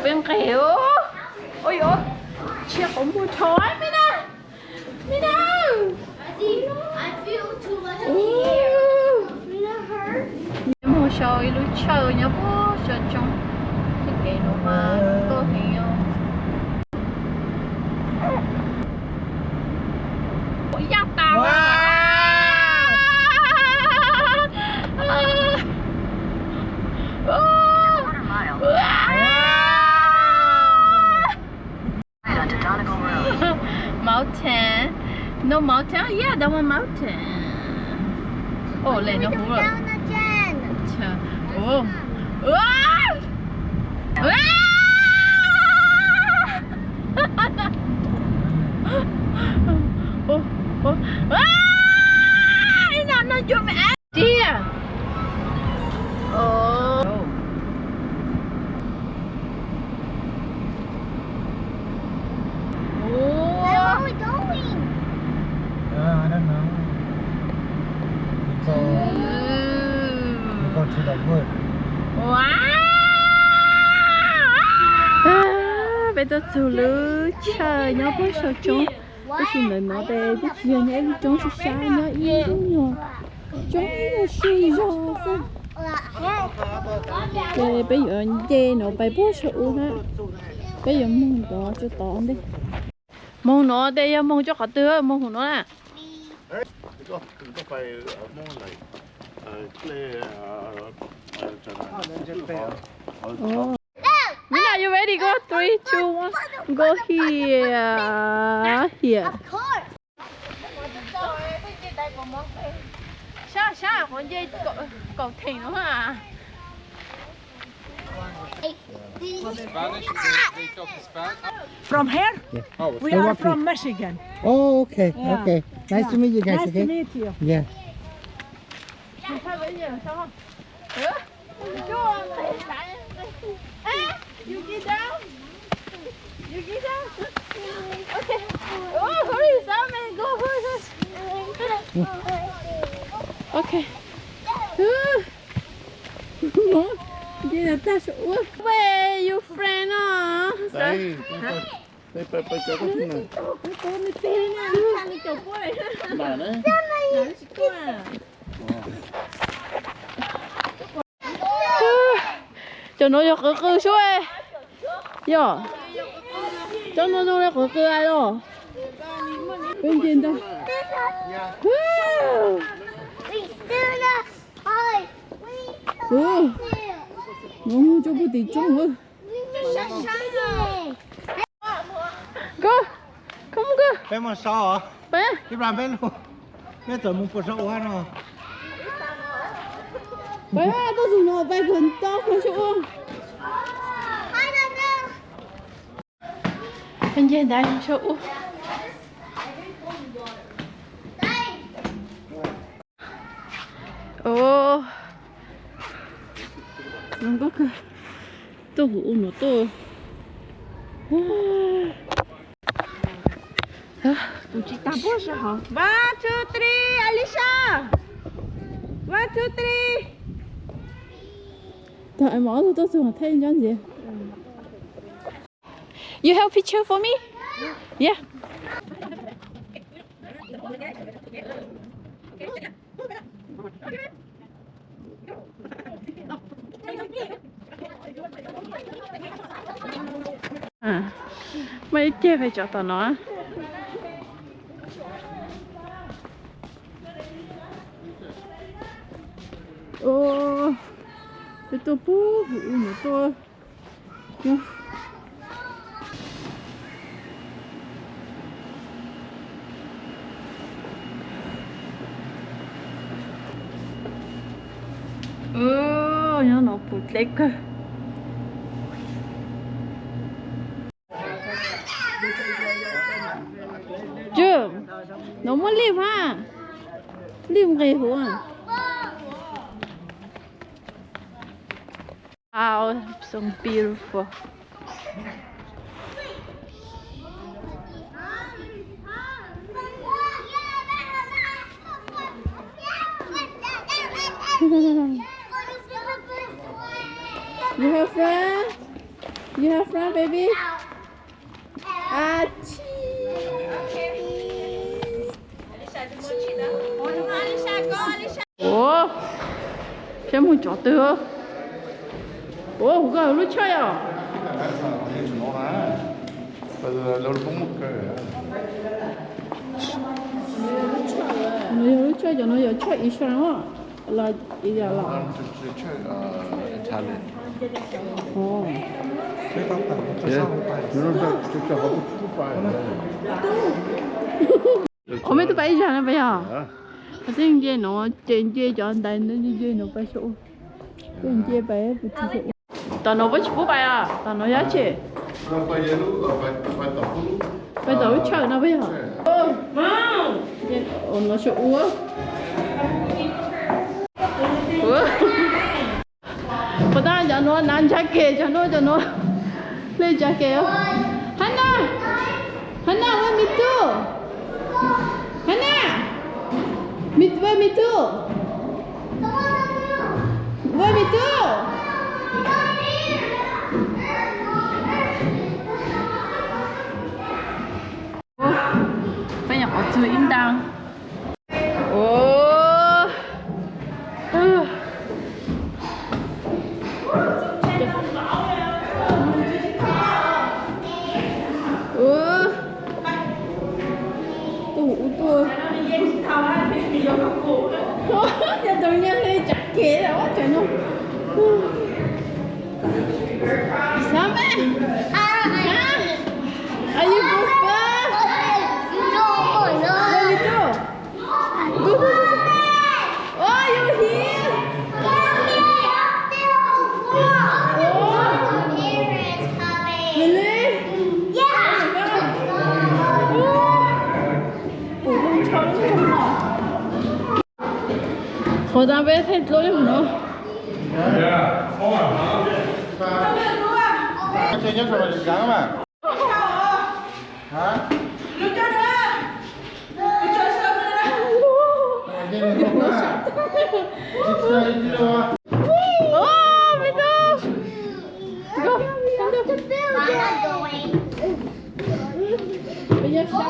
เป็นkiểu ôi ôi chia cũng mua thói mới nè mới nè I feel too much of the air. mua sôi lúa chơi nhá bố cho trong cái cây nó mà có hiểu ôi da tao mountain no mountain yeah that one mountain oh lên nó hú rồi oh nó cho mẹ chia oh Where are we going? I don't know. So we go to the wood. Bây giờ chủ lứa chơi nhớ với sao trốn cái gì nữa nó đây cái gì nhớ trốn sao sai nhớ yên nhớ trốn là suy rồi sao bây giờ dê nó bay bố sụu ha bây giờ mông đó cho tỏn đi mông nó đây mông cho cả tưa mông của nó nè ก็ไปโน่นเลยเล่จะ Mina, you ready? Go 3, 2, 1. Go here. Here. Of course. Sao con dây cầu thỉnh nó à? From here? Yeah. We are from Michigan. Oh, okay. Yeah. Okay. Nice to meet you guys. Nice Okay. to meet you. Yeah. You get down. You get down. Okay. Oh, hurry, Simon. Go, hurry. Okay. Đi là ta sợ uống. Where you friend à? ไปเจอกันที่ไหน Tôi mới tê nè, thằng đi chụp quá này. ไหนนะ Nói chị quá à. Cho nó cho cửa cửa xuống ấy. Yo. Cho nó cho cửa cửa ai rồi. Bên trên đâu. Wow. Nó cho bố tí trông hơn. Go. Come on, go. ไปมาซ้อเหรอ Bé. พี่ปรามเป็นแม่ตัวมึงปวดซ้อวะเนาะ Bé, tôi dùng nó bay quần to của chỗ. Bên trên đây chỗ. Ồ. Nó có cái tôi ngủ nó tôi. Tụi chị ta bố sao hả? 1, 2, 3, Alicia. 1, 2, 3. Tại mở tôi tôi thường thấy cho gì? You have picture for me? Yeah. À, mấy kia phải cho tao nó. Ô, cái tôi bố vụ của tôi. nó bụt lấy cơ. Chưa, nó muốn live ha, live cái hả? Wow, so beautiful. You have friends? You have fun, baby? Ah, cheese. Ủa, xem một chó tưa. Ủa, cái lúc chơi à? Nó chơi cho nó giờ chơi ít sao là ít giờ là. Ồ. Ủa mấy tụi bay giờ nó bây giờ? Cái gì nó trên cho anh đây nó gì nó bay số. Cái gì bay bị số. Tao nó với chú bay à? Tao nó giá trị. Bây giờ chơi nó bây giờ. Nó sẽ uống. Bây giờ cho nó nán jacket cho nó lên jacket. Hana, Hana, where me too? Hana, where me too? Where me too? Bây giờ có chữ in đăng. Giờ tự nhiên đi chặt kia là quá trời luôn. Sao mẹ? Are you good? Where you go? Go, go, go. Oh, you're here. Really? Hồi ra bé thấy lối không nữa. Chơi nhất rồi mà được gắng mà. Hả? Đưa cho nữa. Đưa cho sớm nữa. Oh, me too. Go, come go. Bây giờ sao hả?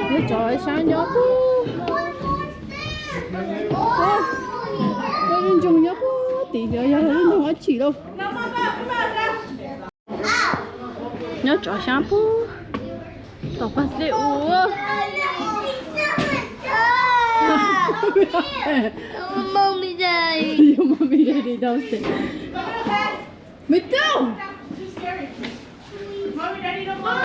Nó trời sao nhớ tôi lên dùng nhớ tí nữa giờ lên dùng chỉ đâu nhớ trời sao pu tao bắt đi uống Mommy daddy. Your mommy daddy downstairs. Me too. Mommy, daddy, don't go.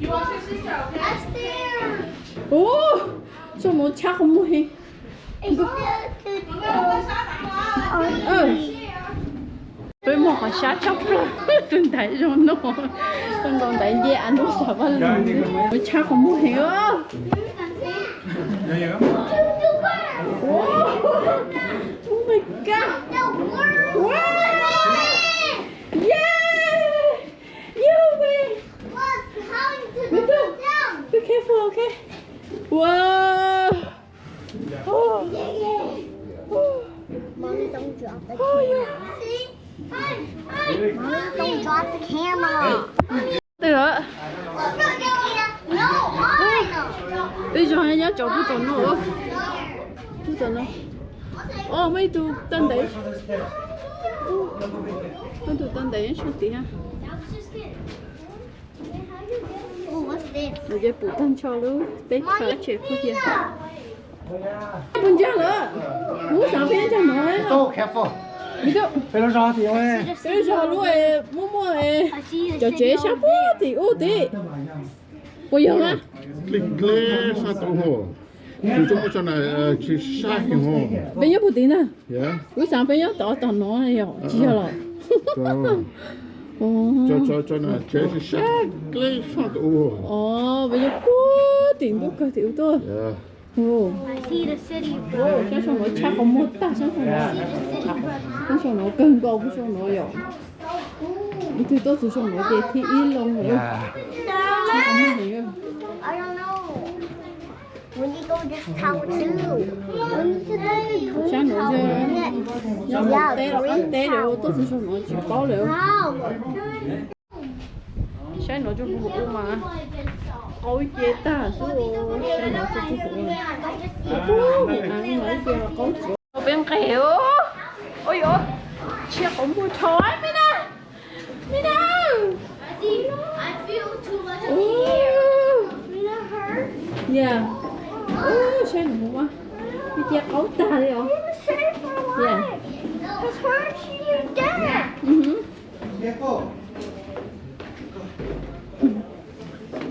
You watch your sister, okay? Upstairs. Ồ, sao nó chắc không mua hình? Với một cái sát chóc rồi, tôi thấy rồi nó, tôi còn thấy gì ăn nó sợ vào lần nữa, chắc không mua hình á. Oh my god! Wow! Yeah! You win! Me too. Be careful, okay? Wow! Oh! Mommy, don't drop the Oh, camera. yeah. Mommy, don't drop the camera. Được rồi. No, mine. Bây giờ nhớ chỗ bút tồn nữa. Bút tồn nữa. Ồ, mấy tụ tân đấy. Mấy tụ tân đấy chút tí ha. Oh, what's this? Rồi giờ bút tân cho luôn. Bé chờ trẻ phút kia. Bún chả nữa. Bún sao bé cho nói. So careful. Bây giờ. Phải nó rõ thì ơi. Bây giờ luôn mua I see the cho chế sao bút thì ô tí. Bây giờ á. Kle sa to ho. Chú cho cho này chỉ sa hi ho. Bây giờ bút tí nè. Yeah. Bún sao bé nhớ tỏ nó này rồi. Chỉ cho rồi. Cho này chỉ sa kle sa to ho. Ồ, bây giờ bút tiền bút cơ tiểu tôi. Yeah. Ồ. I see the city. Ồ, sao sao nó chắc không một ta sao không nó. Sao sao nó cân cầu sao nó rồi. Thì tôi chỉ sao nó để thì in luôn rồi. Sao không hiểu. I don't know. When you go this tower too. When you go Sáng nữa chứ. Nhưng mà Yeah, té là ăn té đều tốt hơn số nó chỉ có liệu. Sáng nữa cho phụ phụ mà. Ôi chết ta số sáng nữa cho phụ phụ. Ăn lấy kia là có chỗ. Bên kẹo. Ôi ôi. Chia cũng mua thói mi nè. Mi nè. I feel too much of the air. Does that hurt? Yeah. Sáng nữa quá. Đi chia ấu ta đi ạ. Save for Yeah. life. Because hurt you dead.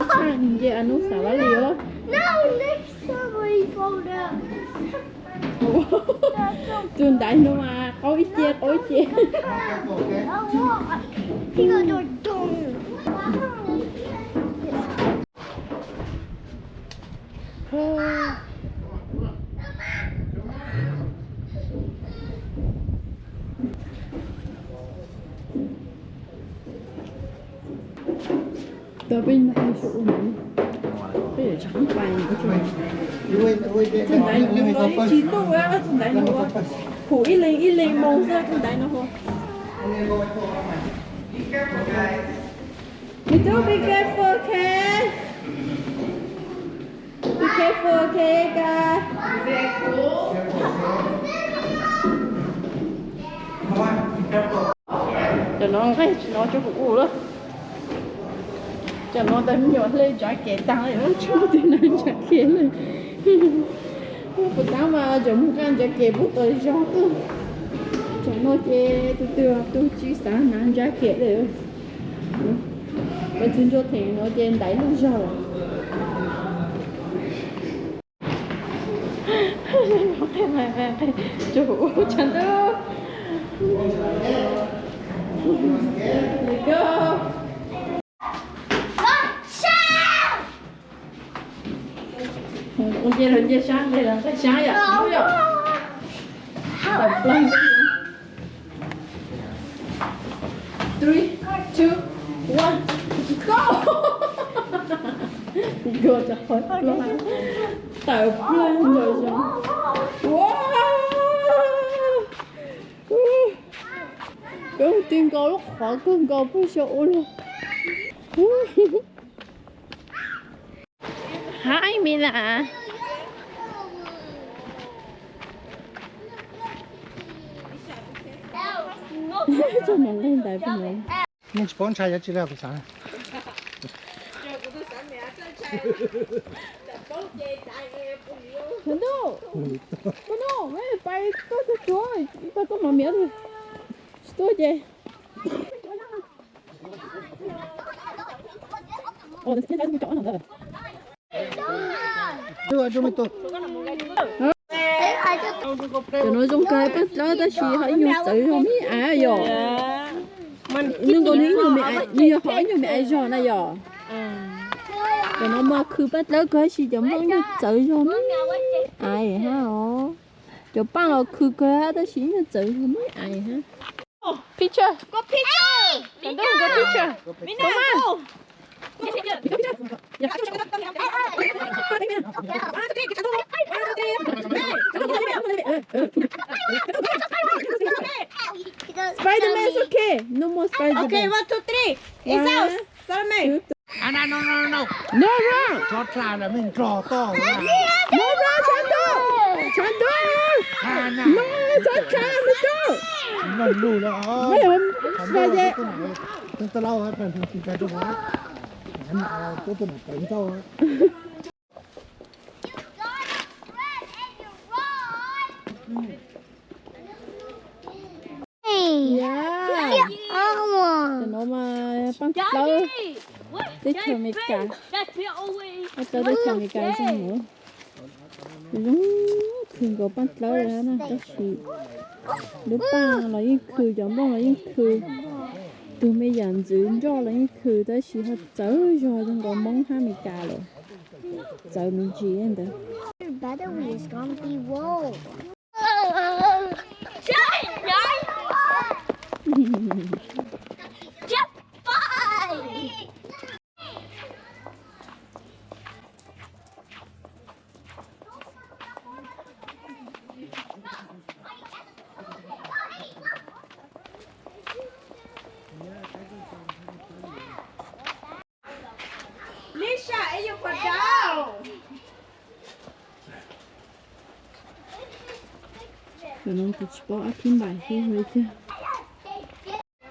Sáng giờ anh uống xả lá liều. No, next somebody phone up. Trường đại nó mà ôi chết. He goes to dung. Tớ bên này số này. Bây giờ chẳng bài cái chuyện. Trường đại nó nói chỉ tôi á, trường đại nó phụ ít lên mong ra trường đại nó ho. You do be careful, okay? Be careful, okay, guys. Cho nó cái nó cho phụ nữa. Cho nó đâm nhọt lên trái kẹt tăng này nó chú thì nó trái kẹt lên. Phụ tao mà giống cái trái kẹt bút tới cho tôi. Cho nó chê tôi chỉ sáng nắng trái kẹt rồi. Cái chân cho thì nó trên đáy luôn rồi. Chủ chân tư. There you go. Con dê lên dê sáng đây là cái sáng vậy. Đúng rồi. Tập lên. 3, 2, 1, go! Go cho khỏi plan. Tập lên rồi sao? Wow! Cái tiên câu lúc khỏi cơn câu với sổ luôn. Hi Mila. Cho mình lên tại bên này. Mình spawn chai nhất chỉ là cái sáng. Thật đâu? Thật đâu? Mấy bay có cái chỗ này, ta có mà miếng thôi. Tôi chơi. Ồ, cái này chỗ nào rồi? Cho mình tôi. Cho nó giống cái bắt đó ta chỉ hỏi nhiều tự không biết ai rồi. Nhưng còn nếu nhiều hỏi nhiều mẹ ai rồi này rồi. Cho nó mà cứ bắt đó cái chỉ giống như tự không biết ai hả hả? Cho bao lâu cứ cái ta chỉ như tự không biết ai hả? Picture. Go picture. Go picture. Come on. Spider-Man's okay. No more Spider-Man. Okay, 1, 2, 3. It's out. Spider-Man. No. No wrong. Chót ra là mình trò to. No wrong. Chán đó. No, chán đó. Mình lù là. Mấy hôm bây giờ. Tôi lâu hết mình thì cái tôi nói. Anh tôi nói tỉnh tôi. Yeah. Cho nó mà bắn lâu. Để cho mình cả. Tôi để cho mình cả xong nữa. Thường có bắn lâu rồi nè. Đó chỉ. Lúc ba là những khử giống bông là những khử. Từ mấy dàn giữ cho là những khử đó chỉ họ chở rồi trong có mong hai mình cả rồi. Chở mình chỉ em đó. Better we is gonna be rolled. rồi nó chỉ bỏ ăn thêm bài thôi vậy chứ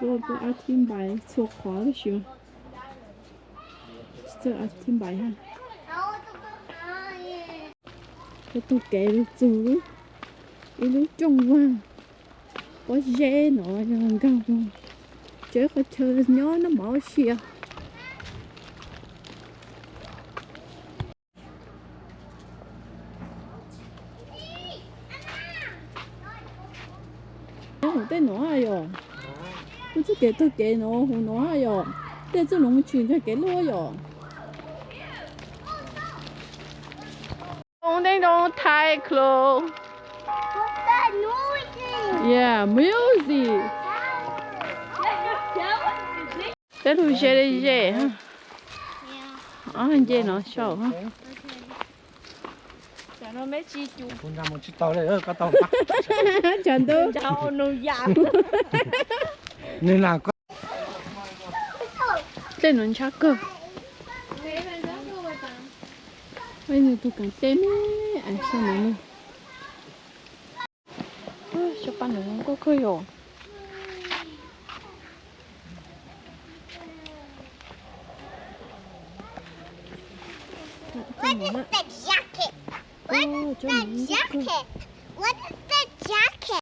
bỏ ăn thêm bài số khó cái gì mà chỉ ăn thêm bài ha cái tôi kể được chú cái lưới trông qua có dê nó cho thằng cao không chứ có chơi nhó nó bỏ xìa我带拿哎哟，我这给都给拿，我拿哎哟，带这农村才给拿哟。Don't they don't tie clothes? What's that noise? Yeah, music. Thế thôi chơi đi chơi ha. Chơi nó show ha. Nó mấy chi chú Con ra một chiếc tàu đây, có tàu bắt. Chẳng đâu. cháu nó giảm. Nên là có Tên nó chắc cơ. Bây giờ tôi cần tên ấy. À sao mà nè. Cho bạn nó có khơi rồi. What is that jacket? What is that jacket? What is